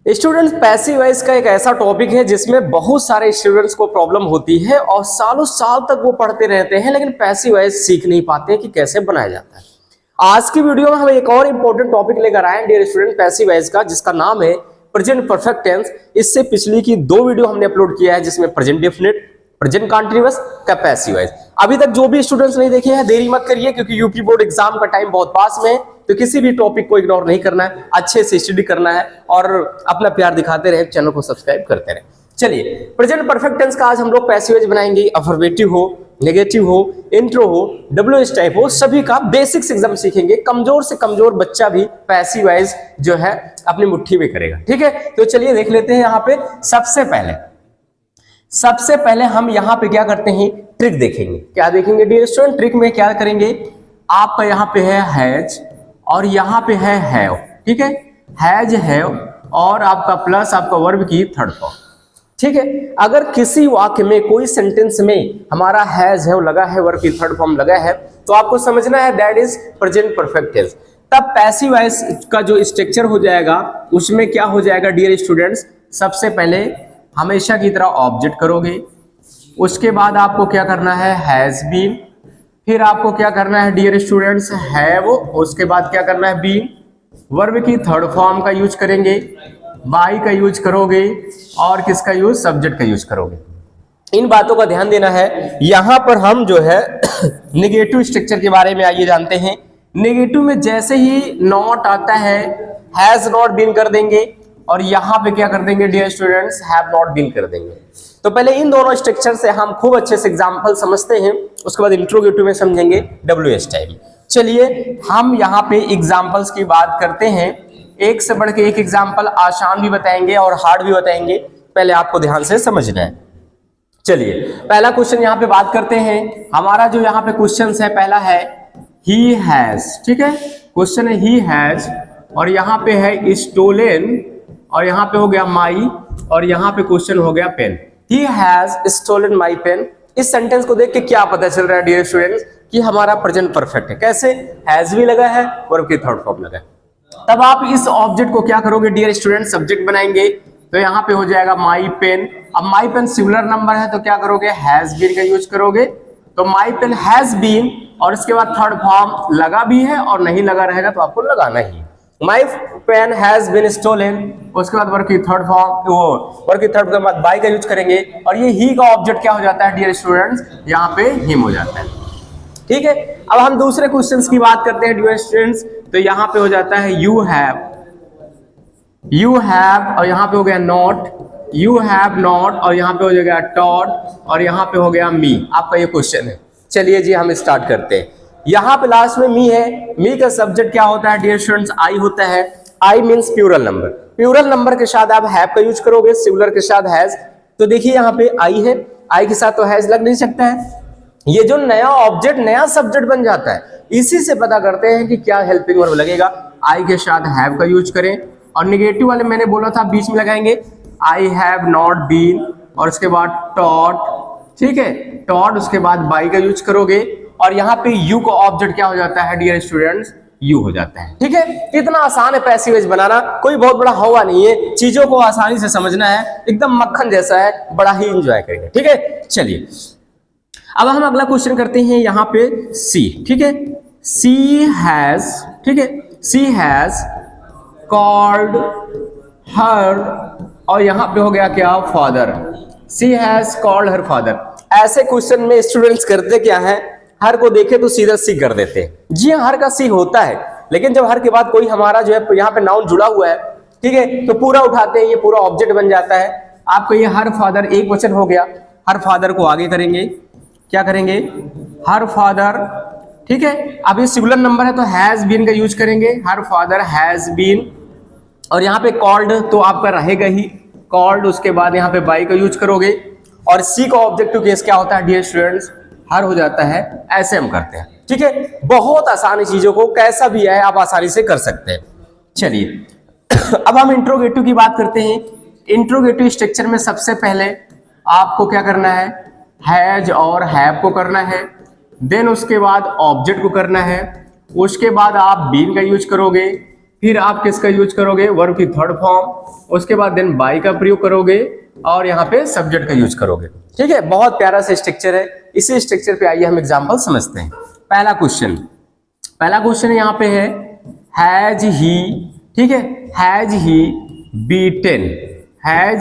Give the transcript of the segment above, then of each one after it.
Students, passive voice का एक ऐसा टॉपिक है जिसमें बहुत सारे स्टूडेंट्स को प्रॉब्लम होती है और सालों साल तक वो पढ़ते रहते हैं लेकिन पैसिव वॉइस सीख नहीं पाते कि कैसे बनाया जाता है। आज की वीडियो में हम एक और इंपॉर्टेंट टॉपिक लेकर आए हैं डियर स्टूडेंट, पैसिव वॉइस का, जिसका नाम है प्रेजेंट परफेक्ट टेंस। इससे पिछली की 2 वीडियो हमने अपलोड किया है जिसमें प्रेजेंट डेफिनेट, प्रेजेंट कंटीन्यूअस का पैसिव वॉइस। अभी तक जो भी स्टूडेंट्स नहीं देखे हैं देरी मत करिए, क्योंकि यूपी बोर्ड एग्जाम का टाइम बहुत पास में है, तो किसी भी टॉपिक को इग्नोर नहीं करना है, अच्छे से स्टडी करना है और अपना प्यार दिखाते रहे, चैनल को सब्सक्राइब करते रहे। चलिए, प्रेजेंट परफेक्ट टेंस का आज हम लोग पैसिव वॉइस बनाएंगे। अफर्मेटिव हो, नेगेटिव हो, इंट्रो हो, डब्ल्यूएच टाइप हो, सभी का बेसिक्स एकदम सीखेंगे। कमजोर से कमजोर बच्चा भी पैसिव वॉइस जो है अपनी मुट्ठी में करेगा। ठीक है, तो चलिए देख लेते हैं। यहाँ पे सबसे पहले हम यहाँ पे क्या करते हैं, ट्रिक देखेंगे। क्या देखेंगे डियर स्टूडेंट? ट्रिक में क्या करेंगे, आपका यहाँ पे है हैज और यहाँ पे है हैव। ठीक है, हैज, हैव और आपका प्लस आपका वर्ब की थर्ड फॉर्म। ठीक है, अगर किसी वाक्य में कोई सेंटेंस में हमारा हैज हैव लगा है, वर्ब की थर्ड फॉर्म लगा है, तो आपको समझना है that is present perfect tense. तब पैसिव वॉइस का जो स्ट्रक्चर हो जाएगा उसमें क्या हो जाएगा डियर स्टूडेंट्स, सबसे पहले हमेशा की तरह ऑब्जेक्ट करोगे, उसके बाद आपको क्या करना है, हैज बीन, फिर आपको क्या करना है डियर स्टूडेंट्स, हैव, उसके बाद क्या करना है, बीन, वर्ब की थर्ड फॉर्म का यूज करेंगे, बाई का यूज करोगे और किसका यूज, सब्जेक्ट का यूज करोगे। इन बातों का ध्यान देना है। यहां पर हम जो है नेगेटिव स्ट्रक्चर के बारे में आइए जानते हैं। नेगेटिव में जैसे ही नॉट आता है, हैज नॉट बीन कर देंगे और यहां पे क्या कर देंगे dear students, have not been कर देंगे। तो पहले इन दोनों स्ट्रक्चर से हम खूब अच्छे से एग्जांपल समझते हैं, उसके बाद इंट्रोगेटिव में समझेंगे डब्ल्यूएच टाइप। चलिए हम यहाँ पे एग्जांपल्स की बात करते हैं। एक से बढ़ के एक एग्जांपल, आसान भी बताएंगे और हार्ड भी बताएंगे, पहले आपको ध्यान से समझना है। चलिए पहला क्वेश्चन यहाँ पे बात करते हैं। हमारा जो यहाँ पे क्वेश्चन है पहला है ही हैज। ठीक है, क्वेश्चन है ही हैज और यहाँ पे है स्टोलन और यहाँ पे हो गया माई और यहाँ पे क्वेश्चन हो गया pen. He has stolen my pen. इस सेंटेंस को देख के क्या पता चल रहा है डियर स्टूडेंट्स कि हमारा प्रेजेंट परफेक्ट है। कैसे, हैज भी लगा है, वर्ब की थर्ड फॉर्म लगा है। तब आप इस ऑब्जेक्ट को क्या करोगे डियर स्टूडेंट, सब्जेक्ट बनाएंगे, तो यहाँ पे हो जाएगा माई पेन। अब माई पेन सिंगुलर नंबर है तो क्या करोगे, हैज बीन का यूज करोगे, तो माई पेन हैज बीन और इसके बाद थर्ड फॉर्म लगा भी है और नहीं लगा रहेगा तो आपको लगाना ही। My pen has been stolen, उसके बाद वर्ब की थर्ड फॉर्म, वो वर्ब की थर्ड के बाद बाय का यूज करेंगे और ये ही का ऑब्जेक्ट क्या हो जाता है डियर स्टूडेंट्स, यहाँ पे हिम हो जाता है। ठीक है, अब हम दूसरे क्वेश्चंस की बात करते हैं डियर स्टूडेंट्स। तो यहाँ पे हो जाता है यू हैव और यहाँ पे हो गया नॉट, यू हैव नॉट और यहाँ पे हो जाएगा टॉट और यहाँ पे हो गया मी। आपका ये क्वेश्चन है। चलिए जी हम स्टार्ट करते हैं। यहाँ पे लास्ट में मी है। मी का सब्जेक्ट क्या होता है डियर स्टूडेंट्स, आई होता है। I means plural number. Plural number के साथ आप हैव का यूज करोगे, सिंगुलर के साथ हैज। तो देखिए यहाँ पे आई है, आई के साथ तो हैज लग नहीं सकता है। ये जो नया ऑब्जेक्ट नया सब्जेक्ट बन जाता है, इसी से पता करते हैं कि क्या हेल्पिंग वर्ब लगेगा। आई के साथ हैव का यूज करें और नेगेटिव वाले मैंने बोला था बीच में लगाएंगे, आई हैव नॉट बीन और उसके बाद टॉट। ठीक है, टॉट, उसके बाद बाई का यूज करोगे और यहाँ पे यू का ऑब्जेक्ट क्या हो जाता है डियर स्टूडेंट्स, यू हो जाता है। ठीक है, कितना आसान है पैसिव वॉइस बनाना, कोई बहुत बड़ा हवा नहीं है, चीजों को आसानी से समझना है, एकदम मक्खन जैसा है, बड़ा ही इंजॉय करेंगे। ठीक है, चलिए अब हम अगला क्वेश्चन करते हैं। यहाँ पे सी। ठीक है, सी हैज, ठीक है, सी हैज कॉल्ड हर और यहाँ पे हो गया क्या, father. She has called her father. ऐसे क्वेश्चन में स्टूडेंट्स करते क्या है, हर को देखे तो सीधा सी कर देते हैं। जी हाँ, हर का सी होता है, लेकिन जब हर के बाद कोई हमारा जो है यहाँ पे नाउन जुड़ा हुआ है, ठीक है, तो पूरा उठाते हैं, ये पूरा ऑब्जेक्ट बन जाता है। आपको ये हर फादर एक वचन हो गया, हर फादर को आगे करेंगे, क्या करेंगे, हर फादर। ठीक है, अब ये सिंगुलर नंबर है तो हैज बीन का यूज करेंगे, हर फादर हैज बीन और यहाँ पे कॉल्ड तो आपका रहेगा ही, कॉल्ड, उसके बाद यहाँ पे बाई का यूज करोगे और सी का ऑब्जेक्टिव केस क्या होता है डियर स्टूडेंट्स, हर हो जाता है। ऐसे हम करते हैं। ठीक है, बहुत आसानी चीजों को कैसा भी है आप आसानी से कर सकते हैं। चलिए अब हम इंट्रोगेटिव की बात करते हैं। इंट्रोगेटिव स्ट्रक्चर में सबसे पहले आपको क्या करना है, हैज और हैव को करना है, देन उसके बाद ऑब्जेक्ट को करना है, उसके बाद आप बीन का यूज करोगे, फिर आप किसका यूज करोगे, वर्ब की थर्ड फॉर्म, उसके बाद देन बाई का प्रयोग करोगे और यहाँ पे सब्जेक्ट का यूज करोगे। ठीक है, बहुत प्यारा सा स्ट्रक्चर है। इसी स्ट्रक्चर पे आइए हम एग्जांपल समझते हैं। पहला क्वेश्चन यहाँ पे है हैज ही, ठीक है, हैज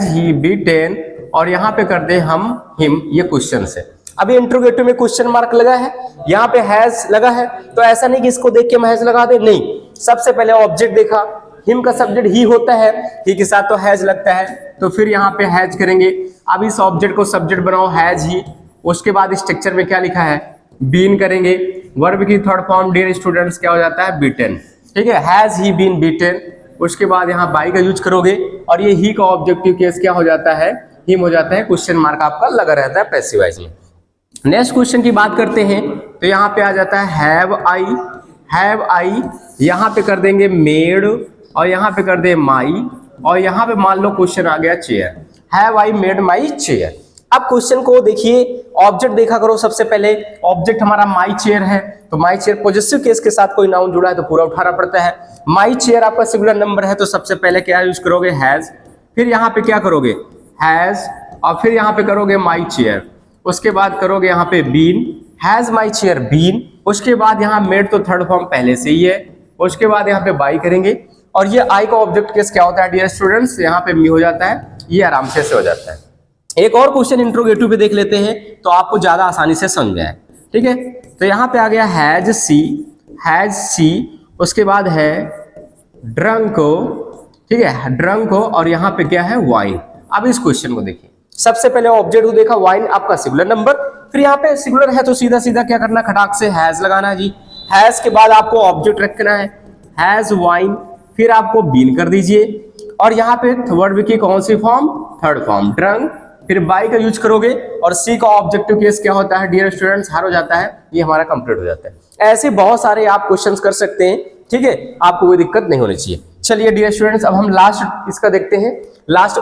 ही बीटेन और यहाँ पे कर दे हम हिम, ये क्वेश्चन है। अभी इंट्रोगेटिव में क्वेश्चन मार्क लगा है, यहाँ पे हैज लगा है, तो ऐसा नहीं कि इसको देख के हम हैज लगा दे, नहीं, सबसे पहले ऑब्जेक्ट देखा, हिम का सब्जेक्ट ही होता है, ही के साथ तो हैज लगता है, तो फिर यहाँ पे हैज करेंगे। अब इस ऑब्जेक्ट को सब्जेक्ट बनाओ हैज ही, उसके बाद स्ट्रक्चर में क्या लिखा है, बीन करेंगे, वर्ब की थर्ड फॉर्म डियर स्टूडेंट्स क्या हो जाता है, बीटेन। ठीक है, हैज ही बीन बीटेन, उसके बाद यहाँ बाई का यूज करोगे और ये ही का ऑब्जेक्टिव केस क्या हो जाता है, हिम हो जाता है, क्वेश्चन मार्क आपका लगा रहता है पैसिव वॉइस में। नेक्स्ट क्वेश्चन की बात करते हैं तो यहाँ पे आ जाता है हैव आई, यहाँ पे कर देंगे मेड और यहाँ पे कर दे माई और यहाँ पे मान लो क्वेश्चन आ गया chair, have I made my chair. अब क्वेश्चन को देखिए, ऑब्जेक्ट देखा करो, सबसे पहले ऑब्जेक्ट हमारा माई चेयर है, तो माई चेयर पॉजिटिव केस के साथ कोई नाउन जुड़ा है तो पूरा उठाना पड़ता है। माई चेयर आपका सिंगुलर नंबर है तो सबसे पहले क्या यूज करोगे, हैज, फिर यहाँ पे क्या करोगे, हैज, और फिर यहाँ पे करोगे माई चेयर, उसके बाद करोगे यहाँ पे been, has my chair been, उसके बाद यहाँ मेड तो थर्ड फॉर्म पहले से ही है, उसके बाद यहाँ पे बाई करेंगे और ये आई का ऑब्जेक्ट केस क्या होता है डियर स्टूडेंट्स, यहाँ पे मी हो जाता है, ये आराम से हो जाता है। एक और क्वेश्चन इंट्रोगेटिव पे देख लेते हैं तो आपको ज्यादा आसानी से समझ जाए। ठीक है, तो यहाँ पे आ गया हैज सी, उसके बाद है ड्रंको, ठीक है, ड्रंको और यहाँ पे क्या है, वाइन। अब इस क्वेश्चन को देखिए, सबसे पहले ऑब्जेक्ट को देखा, वाइन आपका सिंगुलर नंबर, फिर यहाँ पे सिंगुलर है तो सीधा सीधा क्या करना, खटाक से हैज लगाना है जी। हैज के बाद आपको ऑब्जेक्ट रखना है, हैज वाइन, फिर आपको बीन कर दीजिए और यहाँ पे वर्ब की कौन सी फॉर्म, थर्ड फॉर्म ड्रंक, फिर बाई का यूज करोगे और सी का ऑब्जेक्टिव केस क्या होता है डियर स्टूडेंट्स, हार हो जाता है, ये हमारा कंप्लीट हो जाता है। ऐसे बहुत सारे आप क्वेश्चंस कर सकते हैं। ठीक है, आपको कोई दिक्कत नहीं होनी चाहिए। चलिए डियर स्टूडेंट्स, अब हम लास्ट इसका देखते हैं, लास्ट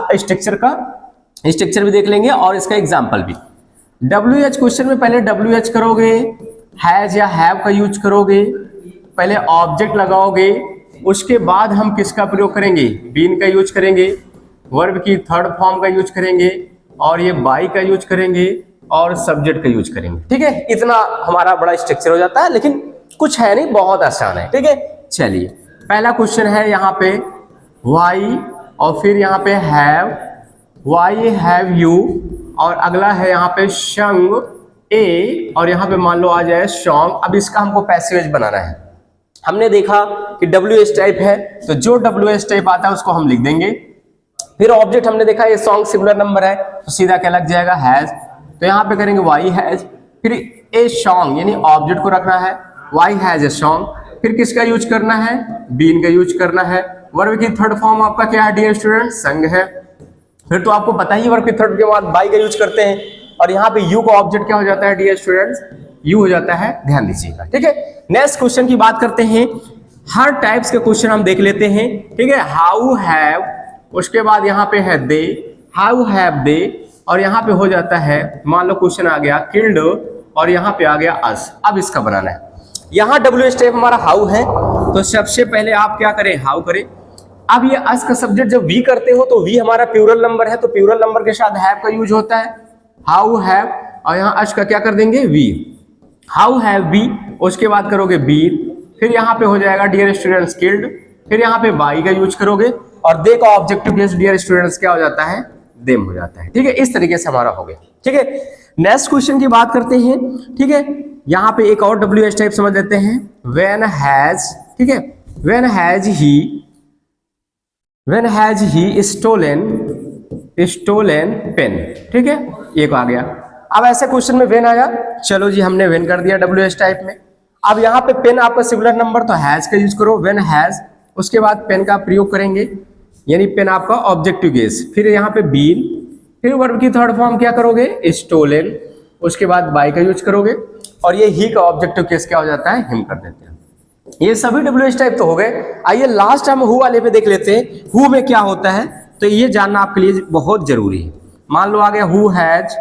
स्ट्रक्चर भी देख लेंगे और इसका एग्जाम्पल भी। WH क्वेश्चन में पहले WH करोगे, हैज या हैव का यूज करोगे, पहले ऑब्जेक्ट लगाओगे, उसके बाद हम किसका प्रयोग करेंगे, बीन का यूज करेंगे, वर्ब की थर्ड फॉर्म का यूज करेंगे और ये बाई का यूज करेंगे और सब्जेक्ट का यूज करेंगे। ठीक है, इतना हमारा बड़ा स्ट्रक्चर हो जाता है, लेकिन कुछ है नहीं, बहुत आसान है। ठीक है, चलिए पहला क्वेश्चन है यहाँ पे वाई और फिर यहाँ पे हैव, वाई हैव यू, और अगला है यहाँ पे शंग ए और यहाँ पे मान लो आ जाए सॉन्ग। अब इसका हमको पैसेज बनाना है। हमने देखा कि WH टाइप है तो जो WH टाइप आता है उसको हम लिख देंगे। फिर ऑब्जेक्ट हमने देखा ये सॉन्ग सिंगुलर नंबर है तो सीधा क्या लग जाएगा, हैज, तो यहाँ पे करेंगे वाई हैज, फिर ए सॉन्ग यानी ऑब्जेक्ट को रखना है, वाई हैज ए सॉन्ग, फिर किसका यूज करना है, बीन का यूज करना है, वर्ब की थर्ड फॉर्म आपका क्या है डियर स्टूडेंट, संग है, फिर तो आपको पता ही वर्ब की थर्ड के बाद बाई का यूज करते हैं और यहाँ पे यू का ऑब्जेक्ट क्या हो जाता है डियर स्टूडेंट्स, यू हो जाता है, ध्यान दीजिएगा। ठीक है, नेक्स्ट क्वेश्चन की बात करते हैं। हर टाइप्स के क्वेश्चन हम देख लेते हैं। ठीक है, हाउ हैव, उसके बाद यहाँ पे है दे, हाउ हैव दे, और यहाँ पे हो जाता है मान लो क्वेश्चन आ गया किल्ड और यहाँ पे आ गया अस। अब इसका बनाना है, यहाँ WH टाइप हमारा हाउ है तो सबसे पहले आप क्या करें, हाउ करें। अब ये अस का सब्जेक्ट जब वी करते हो तो वी हमारा प्लूरल नंबर है तो प्लूरल नंबर के साथ हैव का यूज होता है, हाउ हैव, और यहाँ अस का क्या कर देंगे, वी, हाउ हैव वी, उसके बाद करोगे बीन, फिर यहाँ पे हो जाएगा डियर स्टूडेंट्स किल्ड, फिर यहाँ पे बाई का यूज करोगे और दे का ऑब्जेक्टिव केस डियर स्टूडेंट्स क्या हो जाता है, देम हो जाता है। ठीक है, इस तरीके से हमारा हो गया। ठीक है, नेक्स्ट क्वेश्चन की बात करते हैं। ठीक है, यहाँ पे एक और WH टाइप समझ लेते हैं, व्हेन हैज, ठीक है, when has he stolen pen. ठीक है, एक आ गया। अब ऐसे क्वेश्चन में वेन आया, चलो जी हमने वेन कर दिया WH टाइप में। अब यहाँ पे पेन आपका सिंगुलर नंबर तो हैज का यूज करो, व्हेन हैज, उसके बाद पेन का प्रयोग करेंगे यानी पेन आपका ऑब्जेक्टिव केस, फिर यहाँ पे बीन, फिर वर्ब की थर्ड फॉर्म क्या करोगे, स्टोलन, उसके बाद बाई का यूज करोगे और ये ही का ऑब्जेक्टिव केस क्या हो जाता है, हिम कर देते हैं। ये सभी WH टाइप तो हो गए। आइए लास्ट हम हु वाले पे देख लेते हैं, हु में क्या होता है, तो ये जानना आपके लिए बहुत जरूरी है। मान लो आ गया हु हैज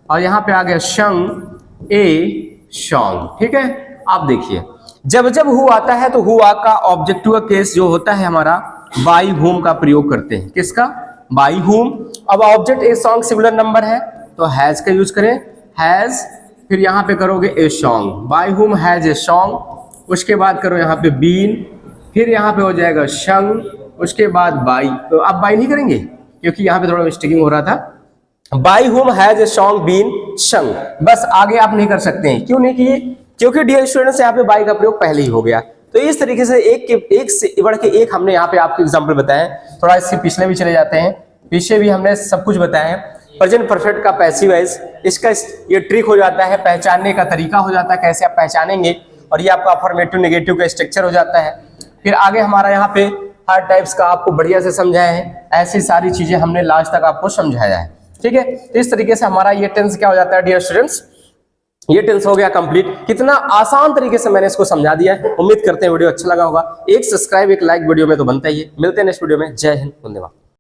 और यहाँ पे आ गया शंग ए सॉन्ग। ठीक है, आप देखिए जब जब हु आता है तो हु का ऑब्जेक्टिव केस जो होता है हमारा बाई हुम का प्रयोग करते हैं। किसका? By whom. अब object a song similar number है तो हैज का यूज करें, हैज, फिर यहां पे करोगे a song, by whom has a song, उसके बाद करो यहाँ पे बीन, फिर यहाँ पे हो जाएगा शंग, उसके बाद बाई। तो आप बाई नहीं करेंगे क्योंकि यहाँ पे थोड़ा मिस्टेकिंग हो रहा था। By whom has a song been sung, बस आगे आप नहीं कर सकते हैं। क्यों नहीं किए? क्योंकि डियर स्टूडेंट्स यहाँ पे बाई का प्रयोग पहले ही हो गया। तो इस तरीके से एक से बढ़ के एक हमने यहाँ पे आपको एग्जाम्पल बताए। थोड़ा इससे पिछले भी चले जाते हैं, पीछे भी हमने सब कुछ बताया है। प्रेजेंट परफेक्ट का पैसिव वॉइस, इसका ये ट्रिक हो जाता है, पहचानने का तरीका हो जाता है, कैसे आप पहचानेंगे, और ये आपका अफर्मेटिव नेगेटिव का स्ट्रक्चर हो जाता है। फिर आगे हमारा यहाँ पे हर टाइप्स का आपको बढ़िया से समझाया है, ऐसी सारी चीजें हमने लास्ट तक आपको समझाया है। ठीक है, तो इस तरीके से हमारा ये टेंस क्या हो जाता है डियर स्टूडेंट्स, ये टेंस हो गया कंप्लीट। कितना आसान तरीके से मैंने इसको समझा दिया है। उम्मीद करते हैं वीडियो अच्छा लगा होगा। एक सब्सक्राइब एक लाइक वीडियो में तो बनता ही है। मिलते हैं नेक्स्ट वीडियो में। जय हिंद, धन्यवाद।